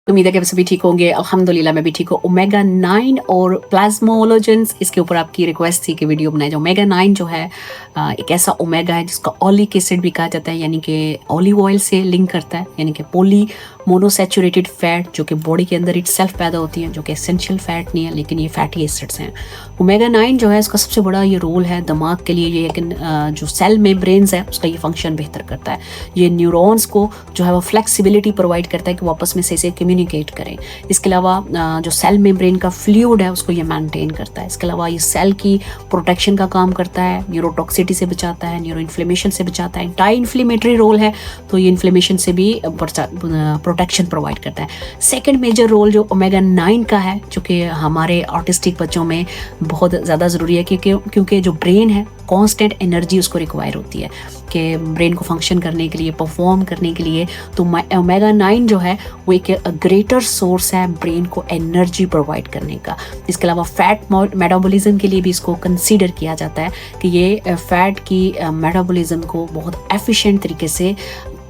उम्मीद है कि आप सभी ठीक होंगे। अल्हम्दुलिल्लाह मैं भी ठीक हूँ। ओमेगा 9 और प्लाज्मोलोजेंस, इसके ऊपर आपकी रिक्वेस्ट थी कि वीडियो बनाए जाए। ओमेगा 9 जो है एक ऐसा ओमेगा है जिसका ओलिक एसिड भी कहा जाता है, यानी कि ऑलिव ऑयल से लिंक करता है, यानी कि पोली मोनोसैचुरेटेड फैट जो कि बॉडी के अंदर इटसेल्फ पैदा होती है, जो कि एसेंशियल फैट नहीं है लेकिन ये फैटी एसिड्स हैं। ओमेगा 9 जो है इसका सबसे बड़ा ये रोल है दिमाग के लिए। ये जो सेल मेम्ब्रेन्स है उसका ये फंक्शन बेहतर करता है। ये न्यूरॉन्स को जो है वो फ्लेक्सिबिलिटी प्रोवाइड करता है कि वो आपस में सही से कम्युनिकेट करें। इसके अलावा जो सेल मेम्ब्रेन का फ्लूइड है उसको ये मेंटेन करता है। इसके अलावा ये सेल की प्रोटेक्शन का काम करता है, न्यूरोटॉक्सिटी से बचाता है, न्यूरो इन्फ्लेमेशन से बचाता है। एंटी इन्फ्लेमेटरी रोल है, तो ये इन्फ्लेमेशन से भी प्रोटेक्शन प्रोवाइड करता है। सेकेंड मेजर रोल जो ओमेगा 9 का है, जो कि हमारे ऑटिस्टिक बच्चों में बहुत ज़्यादा ज़रूरी है, क्योंकि जो ब्रेन है कांस्टेंट एनर्जी उसको रिक्वायर होती है कि ब्रेन को फंक्शन करने के लिए, परफॉर्म करने के लिए। तो ओमेगा 9 जो है वो एक ग्रेटर सोर्स है ब्रेन को एनर्जी प्रोवाइड करने का। इसके अलावा फैट मेटाबॉलिज्म के लिए भी इसको कंसीडर किया जाता है कि ये फैट की मेटाबॉलिज्म को बहुत एफिशिएंट तरीके से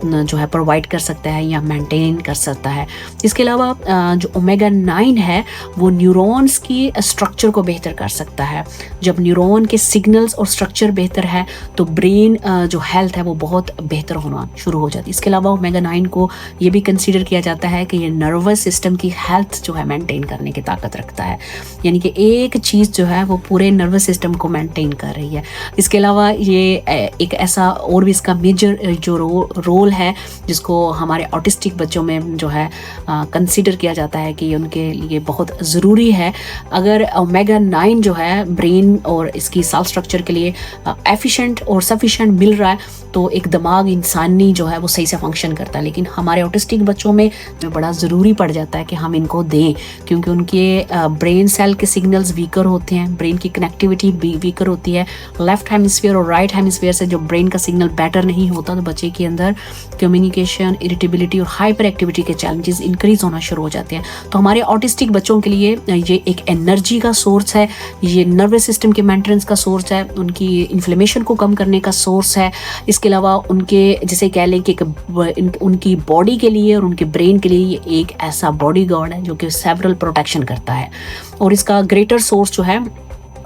जो है प्रोवाइड कर सकता है या मेंटेन कर सकता है। इसके अलावा जो ओमेगा 9 है वो न्यूरॉन्स की स्ट्रक्चर को बेहतर कर सकता है। जब न्यूरॉन के सिग्नल्स और स्ट्रक्चर बेहतर है तो ब्रेन जो हेल्थ है वो बहुत बेहतर होना शुरू हो जाती है। इसके अलावा ओमेगा 9 को ये भी कंसीडर किया जाता है कि ये नर्वस सिस्टम की हेल्थ जो है मेंटेन करने की ताकत रखता है, यानी कि एक चीज़ जो है वो पूरे नर्वस सिस्टम को मेंटेन कर रही है। इसके अलावा ये एक ऐसा और भी इसका मेजर जो रोल है जिसको हमारे ऑटिस्टिक बच्चों में जो है कंसीडर किया जाता है कि उनके लिए बहुत ज़रूरी है। अगर ओमेगा 9 जो है ब्रेन और इसकी सेल स्ट्रक्चर के लिए एफिशिएंट और सफिशिएंट मिल रहा है तो एक दिमाग इंसानी जो है वो सही से फंक्शन करता है। लेकिन हमारे ऑटिस्टिक बच्चों में जो बड़ा ज़रूरी पड़ जाता है कि हम इनको दें, क्योंकि उनके ब्रेन सेल के सिग्नल्स वीकर होते हैं, ब्रेन की कनेक्टिविटी वीकर होती है। लेफ्ट हेमिस्फीयर और राइट हेमिस्फीयर से जो ब्रेन का सिग्नल बेटर नहीं होता तो बच्चे के अंदर कम्युनिकेशन, इरिटेबिलिटी और हाइपर एक्टिविटी के चैलेंजेस इंक्रीज होना शुरू हो जाते हैं। तो हमारे ऑटिस्टिक बच्चों के लिए ये एक एनर्जी का सोर्स है, ये नर्वस सिस्टम के मेंटेनेंस का सोर्स है, उनकी इन्फ्लेमेशन को कम करने का सोर्स है। इसके अलावा उनके जैसे कह लें कि उनकी बॉडी के लिए और उनके ब्रेन के लिए ये एक ऐसा बॉडी गार्ड है जो कि सेवरल प्रोटेक्शन करता है। और इसका ग्रेटर सोर्स जो है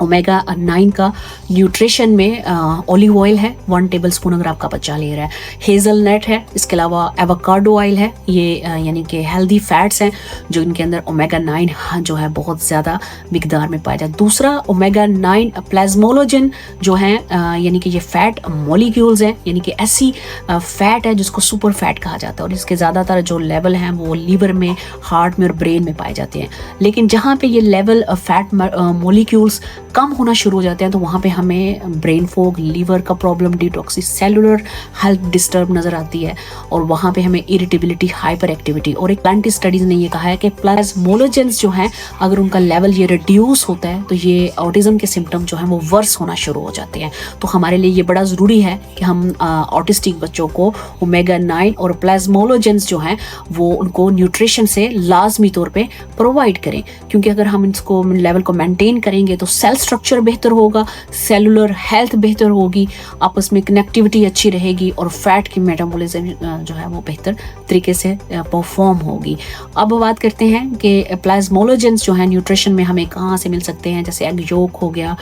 ओमेगा 9 का न्यूट्रिशन में ऑलिव ऑयल है, 1 टेबलस्पून अगर आपका बच्चा ले रहा है। हेज़लनट है, इसके अलावा एवोकाडो ऑयल है। ये यानी कि हेल्दी फैट्स हैं जो इनके अंदर ओमेगा 9 जो है बहुत ज़्यादा मिकदार में पाया जाता है। दूसरा ओमेगा 9 प्लाज्मोलोजन जो है यानी कि ये फैट मॉलिक्यूल्स हैं, यानी कि ऐसी फैट है जिसको सुपर फैट कहा जाता है और इसके ज़्यादातर जो लेवल हैं वो लीवर में, हार्ट में और ब्रेन में पाए जाते हैं। लेकिन जहाँ पे ये लेवल फैट मॉलिक्यूल्स कम होना शुरू हो जाते हैं तो वहाँ पे हमें ब्रेन फॉग, लीवर का प्रॉब्लम, डिटॉक्सिस, सेलुलर हेल्थ डिस्टर्ब नज़र आती है और वहाँ पे हमें इरिटेबिलिटी, हाइपर एक्टिविटी। और एक प्लांटिक स्टडीज़ ने ये कहा है कि प्लाज्मोलोजेंस जो हैं अगर उनका लेवल ये रिड्यूस होता है तो ये ऑटिज़म के सिम्टम जो हैं वो वर्स होना शुरू हो जाते हैं। तो हमारे लिए ये बड़ा ज़रूरी है कि हम ऑटिस्टिक बच्चों को ओमेगा 9 और प्लाज्मोलोजेंस जो हैं वो उनको न्यूट्रिशन से लाजमी तौर पर प्रोवाइड करें, क्योंकि अगर हम इसको लेवल को मेनटेन करेंगे तो सेल स्ट्रक्चर बेहतर होगा, सेलुलर हेल्थ बेहतर होगी, आपस में कनेक्टिविटी अच्छी रहेगी और फैट की मेटाबॉलिज्म जो है वो बेहतर तरीके से परफॉर्म होगी। अब बात करते हैं कि प्लाज्मोलोजेंस जो है न्यूट्रिशन में हमें कहाँ से मिल सकते हैं। जैसे एग योक हो गया,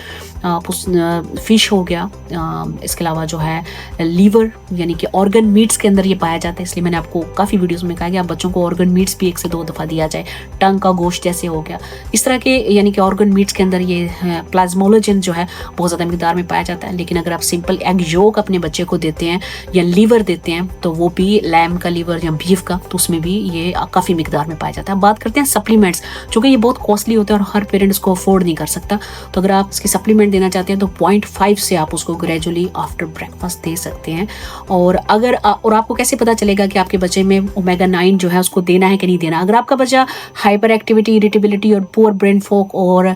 फिश हो गया, इसके अलावा जो है लीवर यानी कि ऑर्गन मीट्स के अंदर ये पाया जाता है। इसलिए मैंने आपको काफ़ी वीडियोस में कहा कि आप बच्चों को ऑर्गन मीट्स भी 1 से 2 दफ़ा दिया जाए। टंग का गोश्त जैसे हो गया, इस तरह के यानी कि ऑर्गन मीट्स के अंदर ये प्लाज्मोलोजन जो है बहुत ज़्यादा मिकदार में पाया जाता है। लेकिन अगर आप सिंपल एग योक अपने बच्चे को देते हैं या लीवर देते हैं तो वो भी लैम का लीवर या बीफ का, तो उसमें भी ये काफ़ी मिकदार में पाया जाता है। बात करते हैं सप्लीमेंट्स, चूँकि ये बहुत कॉस्टली होता है और हर पेरेंट इसको अफोर्ड नहीं कर सकता। तो अगर आप इसकी सप्लीमेंट देना चाहते हैं तो 0.5 से आप उसको ग्रेजुअली आफ्टर ब्रेकफास्ट दे सकते हैं। और अगर और आपको कैसे पता चलेगा कि आपके बच्चे में ओमेगा 9 जो है उसको देना है कि नहीं देना। अगर आपका बच्चा हाइपर एक्टिविटी, इरिटेबिलिटी और पुअर ब्रेन फॉग और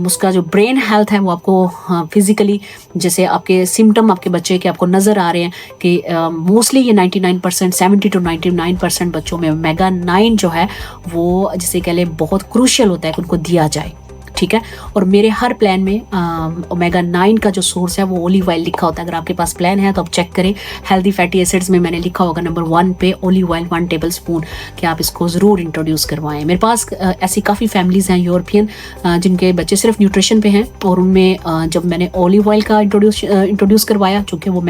उसका जो ब्रेन हेल्थ है वो आपको फिजिकली जैसे आपके सिम्टम आपके बच्चे के आपको नज़र आ रहे हैं कि मोस्टली ये 99%, 70 to 99% बच्चों में ओमेगा 9 जो है वो जिसे कह लें बहुत क्रूशियल होता है कि उनको दिया जाए। ठीक है। और मेरे हर प्लान में ओमेगा 9 का जो सोर्स है वो ओलिव ऑयल लिखा होता है। अगर आपके पास प्लान है तो आप चेक करें, हेल्दी फैटी एसिड्स में मैंने लिखा होगा नंबर 1 पे ओलिव ऑयल 1 टेबल स्पून, कि आप इसको ज़रूर इंट्रोड्यूस करवाएं। मेरे पास ऐसी काफ़ी फैमिलीज़ हैं यूरोपियन जिनके बच्चे सिर्फ न्यूट्रिशन पे हैं, और उनमें जब मैंने ओलिव ऑयल का इंट्रोड्यूस करवाया, चूँकि वो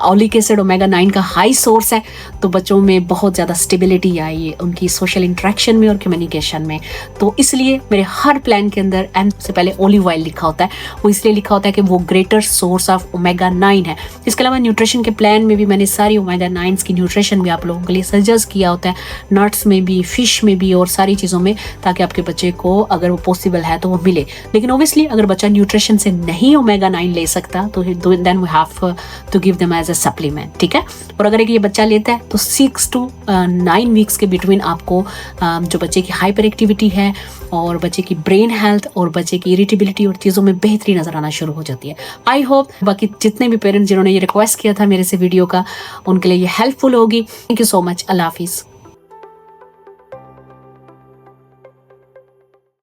ओलिक एसिड ओमेगा 9 का हाई सोर्स है, तो बच्चों में बहुत ज़्यादा स्टेबिलिटी आई उनकी सोशल इंटरेक्शन में और कम्युनिकेशन में। तो इसलिए मेरे हर प्लान के अंदर एम से पहले ओलिव ऑयल लिखा होता है। वो इसलिए लिखा होता है कि वो ग्रेटर सोर्स ऑफ ओमेगा 9 है। इसके अलावा न्यूट्रिशन के प्लान में भी मैंने सारी ओमेगा 9 की न्यूट्रिशन भी आप लोगों के लिए सजेस्ट किया होता है, नट्स में भी, फिश में भी और सारी चीज़ों में, ताकि आपके बच्चे को अगर वो पॉसिबल है तो वो मिले। लेकिन ओबियसली अगर बच्चा न्यूट्रिशन से नहीं ओमेगा 9 ले सकता तो then we have to give them as a supplement, ठीक है। और अगर ये बच्चा लेता है तो 6 to 9 वीक्स के बिटवीन आपको जो बच्चे की हाइपर एक्टिविटी है और बच्चे की ब्रेन हेल्थ और बच्चे की इरिटेबिलिटी और चीज़ों में बेहतरी नजर आना शुरू हो जाती है। आई होप बाकी जितने भी पेरेंट्स जिन्होंने ये रिक्वेस्ट किया था मेरे से वीडियो का, उनके लिए ये हेल्पफुल होगी। Thank you so much. अल्लाह हाफिज़।